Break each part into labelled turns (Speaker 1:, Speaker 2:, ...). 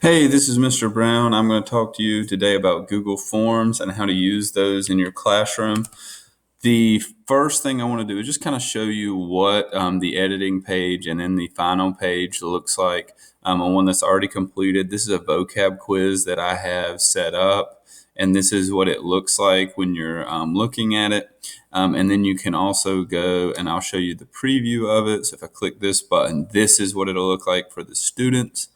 Speaker 1: Hey, this is Mr. Brown. I'm going to talk to you today about Google Forms and how to use those in your classroom. The first thing I want to do is just kind of show you what the editing page and then the final page looks like on one that's already completed. This is a vocab quiz that I have set up, and this is what it looks like when you're looking at it. And then you can also go, and I'll show you the preview of it. So if I click this button, this is what it'll look like for the students.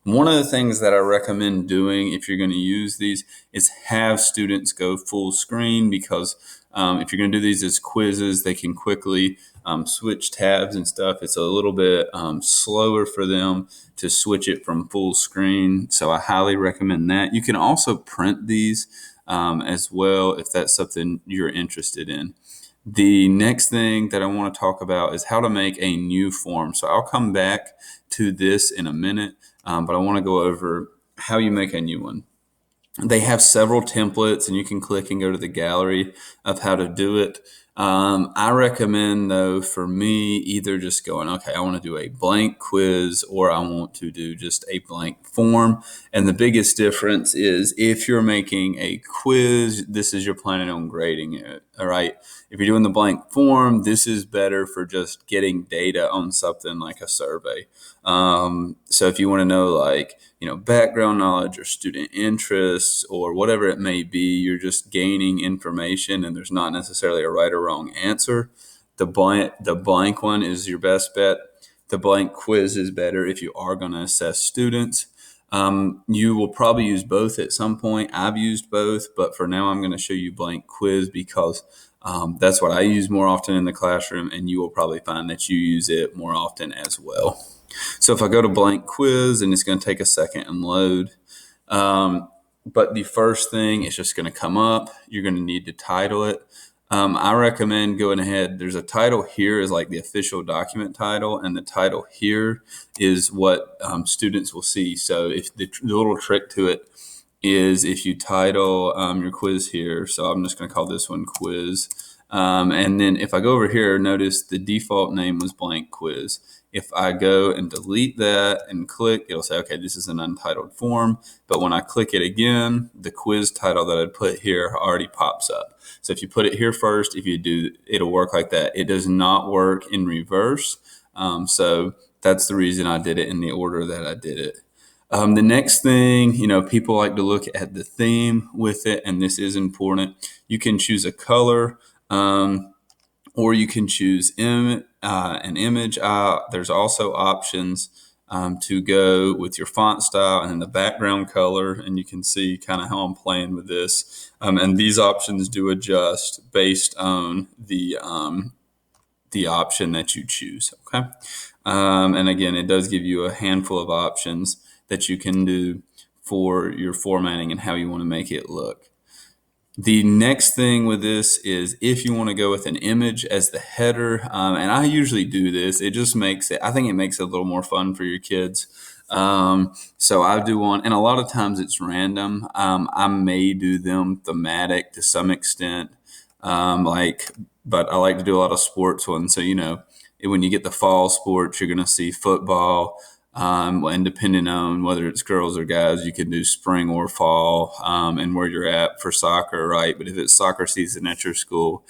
Speaker 1: One of the things that I recommend doing if you're going to use these is have students go full screen because if you're going to do these as quizzes, they can quickly switch tabs and stuff. It's a little bit slower for them to switch it from full screen. So I highly recommend that. You can also print these as well if that's something you're interested in. The next thing that I want to talk about is how to make a new form. So I'll come back to this in a minute, but I want to go over how you make a new one. They have several templates, and you can click and go to the gallery of how to do it. I recommend, though, for me, either just going, okay, I want to do a blank quiz or I want to do just a blank form. And the biggest difference is if you're making a quiz, this is you're planning on grading it. All right. If you're doing the blank form, this is better for just getting data on something like a survey. So if you want to know, like, background knowledge or student interests or whatever it may be, you're just gaining information and there's not necessarily a right or wrong answer. The blank one is your best bet. The blank quiz is better if you are going to assess students. You will probably use both at some point. I've used both, but for now I'm going to show you blank quiz because that's what I use more often in the classroom, and you will probably find that you use it more often as well. So if I go to blank quiz, and it's going to take a second and load, but the first thing is just going to come up. You're going to need to title it. I recommend going ahead. There's a title here is like the official document title, and the title here is what students will see. So if the little trick to it is if you title your quiz here, so I'm just going to call this one quiz. And then if I go over here, notice the default name was blank quiz. If I go and delete that and click, it'll say, okay, this is an untitled form. But when I click it again, the quiz title that I'd put here already pops up. So if you put it here first, if you do, it'll work like that. It does not work in reverse. So that's the reason I did it in the order that I did it. The next thing, people like to look at the theme with it, and this is important. You can choose a color, or you can choose an image. There's also options to go with your font style and then the background color, and you can see kind of how I'm playing with this. And these options do adjust based on the option that you choose. Okay. And again, it does give you a handful of options that you can do for your formatting and how you want to make it look. The next thing with this is if you want to go with an image as the header, and I usually do this, it just makes it, I think it makes it a little more fun for your kids. So I do one, and a lot of times it's random. I may do them thematic to some extent, but I like to do a lot of sports ones. So, when you get the fall sports, you're going to see football. And depending on whether it's girls or guys, you can do spring or fall, and where you're at for soccer, right? But if it's soccer season at your school,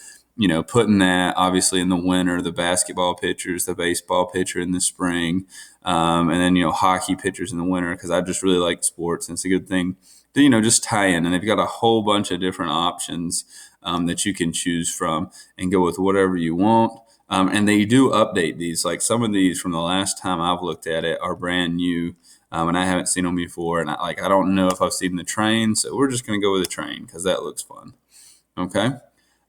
Speaker 1: putting that obviously in the winter, the basketball pitchers, the baseball pitcher in the spring, and then, hockey pitchers in the winter, because I just really like sports. And it's a good thing to, just tie in. And they've got a whole bunch of different options that you can choose from and go with whatever you want. And they do update these. Like some of these from the last time I've looked at it are brand new, and I haven't seen them before. And I don't know if I've seen the train, so we're just going to go with the train because that looks fun. Okay.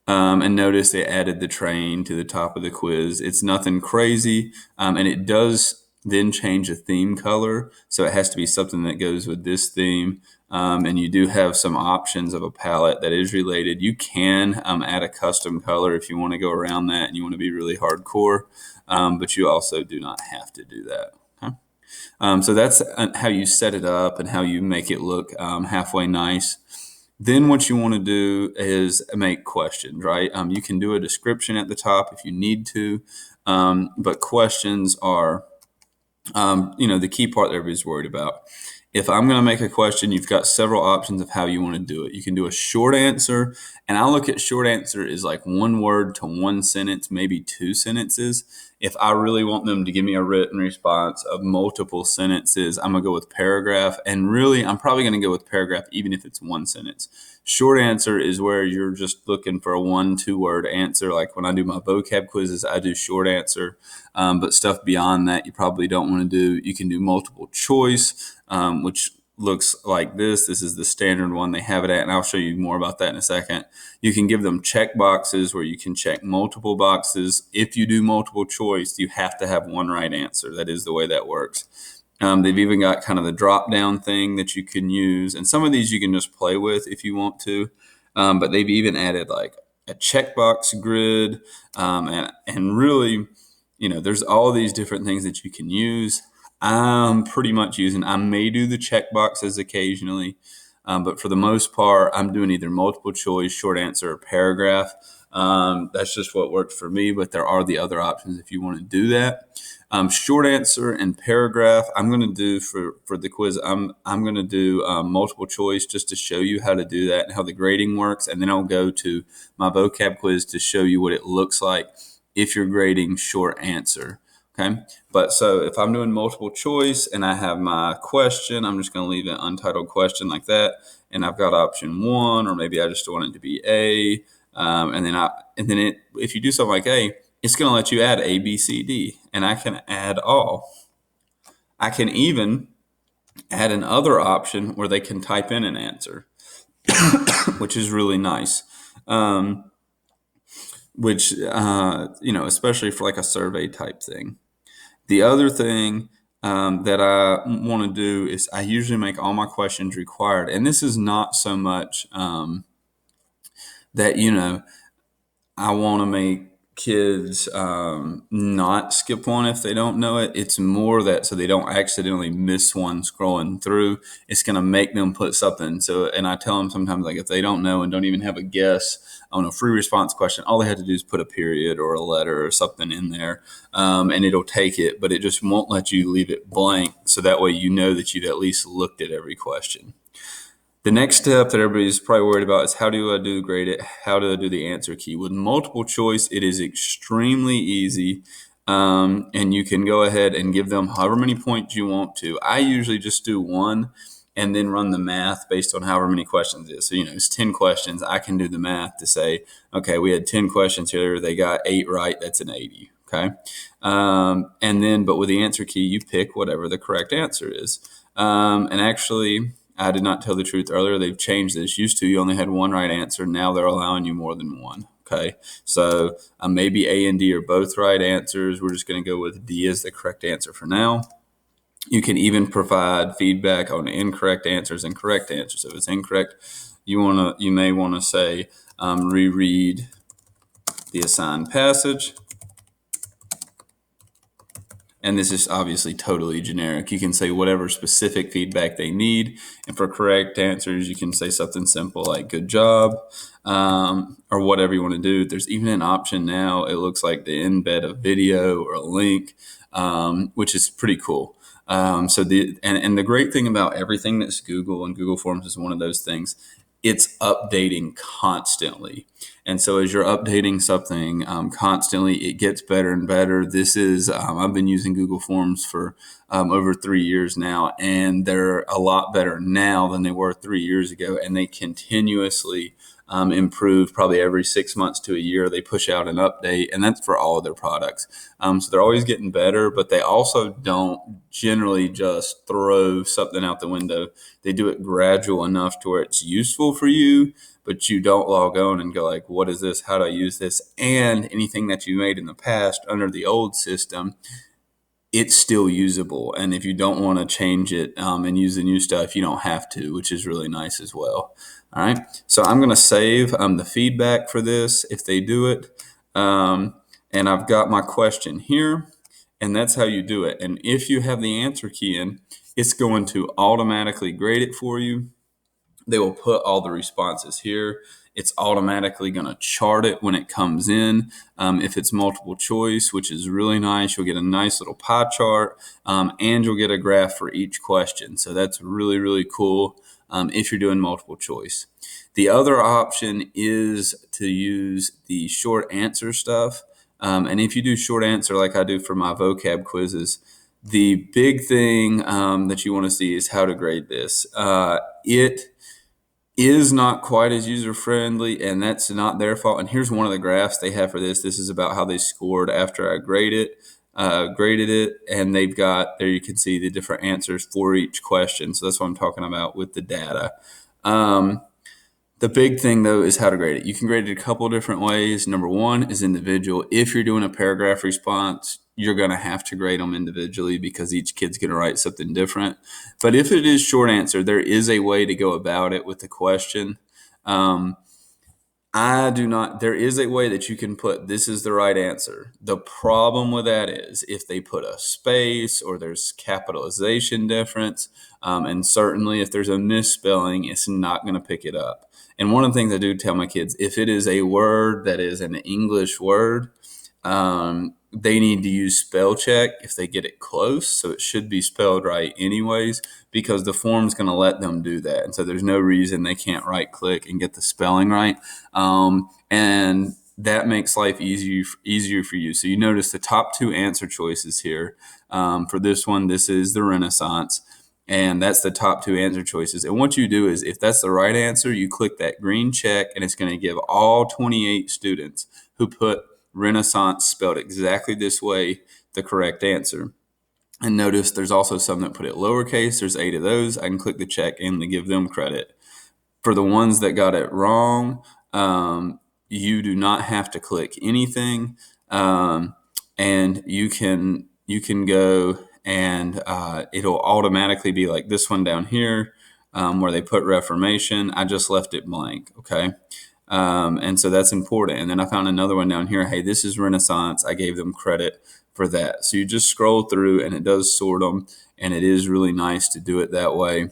Speaker 1: And notice they added the train to the top of the quiz. It's nothing crazy, and it does then change the theme color. So it has to be something that goes with this theme. And you do have some options of a palette that is related. You can add a custom color if you want to go around that and you want to be really hardcore, but you also do not have to do that. Okay? So that's how you set it up and how you make it look halfway nice. Then what you want to do is make questions, right? You can do a description at the top if you need to, but questions are, the key part that everybody's worried about. If I'm going to make a question, you've got several options of how you want to do it. You can do a short answer, and I look at short answer as like one word to one sentence, maybe two sentences. If I really want them to give me a written response of multiple sentences, I'm going to go with paragraph. And really, I'm probably going to go with paragraph even if it's one sentence. Short answer is where you're just looking for a 1-2 word answer. Like when I do my vocab quizzes, I do short answer. But stuff beyond that, you probably don't want to do. You can do multiple choice, which looks like this. This is the standard one they have it at, and I'll show you more about that in a second. You can give them check boxes where you can check multiple boxes. If you do multiple choice, you have to have one right answer. That is the way that works. They've even got kind of the drop down thing that you can use, and some of these you can just play with if you want to. But they've even added like a checkbox grid, and really, there's all these different things that you can use. I'm pretty much using. I may do the checkboxes occasionally, but for the most part, I'm doing either multiple choice, short answer, or paragraph. That's just what works for me, but there are the other options if you want to do that. Short answer and paragraph. I'm going to do for the quiz. I'm going to do multiple choice just to show you how to do that and how the grading works, and then I'll go to my vocab quiz to show you what it looks like if you're grading short answer. Okay, but so if I'm doing multiple choice and I have my question, I'm just going to leave an untitled question like that, and I've got option 1, or maybe I just want it to be A, and then if you do something like A, it's going to let you add A, B, C, D, and I can add all. I can even add another option where they can type in an answer, which is really nice. Which especially for like a survey type thing. The other thing that I want to do is I usually make all my questions required, and this is not so much that I want to make kids not skip one if they don't know it. It's more that so they don't accidentally miss one scrolling through. It's going to make them put something. So, and I tell them sometimes, like if they don't know and don't even have a guess on a free response question, all they have to do is put a period or a letter or something in there, and it'll take it, but it just won't let you leave it blank. So that way you know that you've at least looked at every question. The next step that everybody's probably worried about is how do I do grade it? How do I do the answer key? With multiple choice, it is extremely easy, and you can go ahead and give them however many points you want to. I usually just do 1 and then run the math based on however many questions it is. So, it's 10 questions. I can do the math to say, okay, we had 10 questions here. They got 8 right. That's an 80. Okay. But with the answer key, you pick whatever the correct answer is. And actually, I did not tell the truth earlier. They've changed this. Used to, you only had one right answer. Now they're allowing you more than one. Okay. So maybe A and D are both right answers. We're just going to go with D as the correct answer for now. You can even provide feedback on incorrect answers and correct answers. If it's incorrect, you may want to say, reread the assigned passage. And this is obviously totally generic. You can say whatever specific feedback they need. And for correct answers, you can say something simple like good job, or whatever you want to do. There's even an option now, it looks like, to embed a video or a link, which is pretty cool. And the great thing about everything that's Google, and Google Forms is one of those things, it's updating constantly. And so as you're updating something constantly, it gets better and better. This is, I've been using Google Forms for over 3 years now, and they're a lot better now than they were 3 years ago. And they continuously improve. Probably every 6 months to a year, they push out an update, and that's for all of their products. So they're always getting better, but they also don't generally just throw something out the window. They do it gradual enough to where it's useful for you, but you don't log on and go like, what is this? How do I use this? And anything that you made in the past under the old system, it's still usable. And if you don't want to change it and use the new stuff, you don't have to, which is really nice as well. All right. So I'm going to save the feedback for this if they do it. And I've got my question here, and that's how you do it. And if you have the answer key in, it's going to automatically grade it for you. they will put all the responses here. It's automatically going to chart it when it comes in. If it's multiple choice, which is really nice, you'll get a nice little pie chart, and you'll get a graph for each question. So that's really, really cool if you're doing multiple choice. The other option is to use the short answer stuff. And if you do short answer like I do for my vocab quizzes, the big thing that you want to see is how to grade this. It is not quite as user friendly, and that's not their fault. And here's one of the graphs they have for this. This is about how they scored after I graded it, and they've got there. You can see the different answers for each question. So that's what I'm talking about with the data. The big thing, though, is how to grade it. You can grade it a couple different ways. Number one is individual. If you're doing a paragraph response, you're going to have to grade them individually because each kid's going to write something different. But if it is short answer, there is a way to go about it with the question. There is a way that you can put this is the right answer. The problem with that is if they put a space or there's capitalization difference, and certainly if there's a misspelling, it's not going to pick it up. And one of the things I do tell my kids, if it is a word that is an English word, they need to use spell check if they get it close. So it should be spelled right anyways, because the form's going to let them do that. And so there's no reason they can't right click and get the spelling right. And that makes life easier for you. So you notice the top two answer choices here. For this one, this is the Renaissance. And that's the top two answer choices. And what you do is if that's the right answer, you click that green check and it's going to give all 28 students who put Renaissance spelled exactly this way the correct answer. And notice there's also some that put it lowercase. There's 8 of those. I can click the check and give them credit. For the ones that got it wrong, you do not have to click anything. And you can go and it'll automatically be like this one down here where they put Reformation. I just left it blank, okay? And so that's important. And then I found another one down here. Hey, this is Renaissance. I gave them credit for that. So you just scroll through and it does sort them. And it is really nice to do it that way.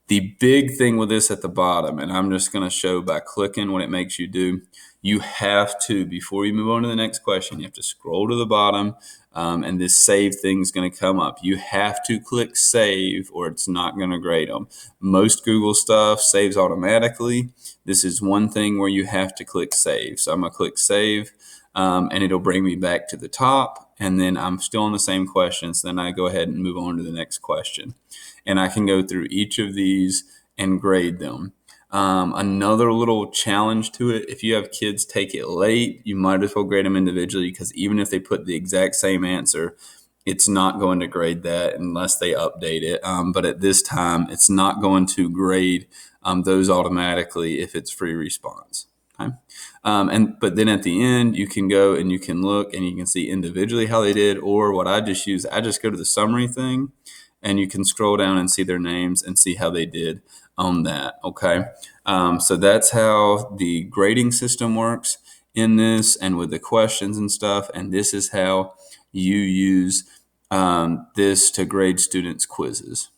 Speaker 1: The big thing with this at the bottom, and I'm just going to show by clicking what it makes you do, you have to, before you move on to the next question, you have to scroll to the bottom, and this save thing is going to come up. You have to click save or it's not going to grade them. Most Google stuff saves automatically. This is one thing where you have to click save. So I'm going to click save, and it'll bring me back to the top, and then I'm still on the same questions. Then I go ahead and move on to the next question. And I can go through each of these and grade them. Another little challenge to it, if you have kids take it late, you might as well grade them individually because even if they put the exact same answer, it's not going to grade that unless they update it. But at this time, it's not going to grade those automatically if it's free response. Okay. But then at the end, you can go and you can look and you can see individually how they did, or what I just use, I just go to the summary thing and you can scroll down and see their names and see how they did on that. Okay. So that's how the grading system works in this and with the questions and stuff. And this is how you use this to grade students' quizzes.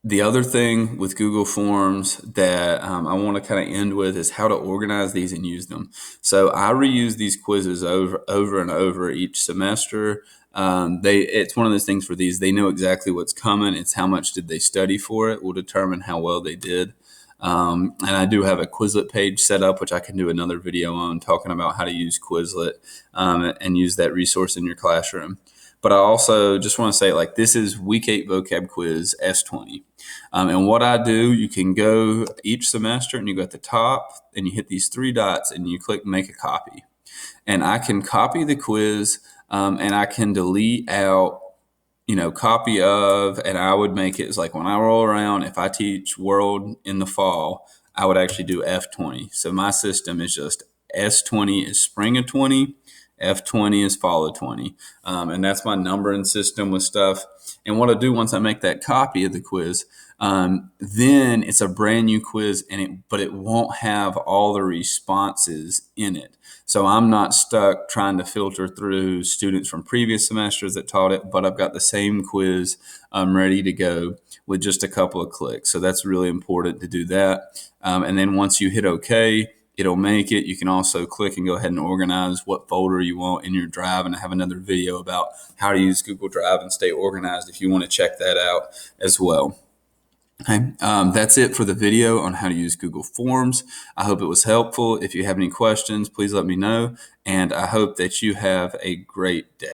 Speaker 1: The other thing with Google Forms that I want to kind of end with is how to organize these and use them. So I reuse these quizzes over and over each semester. It's one of those things for these. They know exactly what's coming. It's how much did they study for it will determine how well they did. And I do have a Quizlet page set up, which I can do another video on talking about how to use Quizlet and use that resource in your classroom. But I also just want to say, like, this is week 8 vocab quiz S20. And what I do, you can go each semester and you go at the top and you hit these 3 dots and you click make a copy. And I can copy the quiz and I can delete out, copy of, and I would make it as like when I roll around, if I teach world in the fall, I would actually do F20. So my system is just S20 is spring of 20 F20 is follow 20. And that's my numbering system with stuff. And what I do once I make that copy of the quiz, then it's a brand new quiz, but it won't have all the responses in it. So I'm not stuck trying to filter through students from previous semesters that taught it, but I've got the same quiz ready to go with just a couple of clicks. So that's really important to do that. And then once you hit OK, it'll make it. You can also click and go ahead and organize what folder you want in your Drive. And I have another video about how to use Google Drive and stay organized if you want to check that out as well. Okay, that's it for the video on how to use Google Forms. I hope it was helpful. If you have any questions, please let me know. And I hope that you have a great day.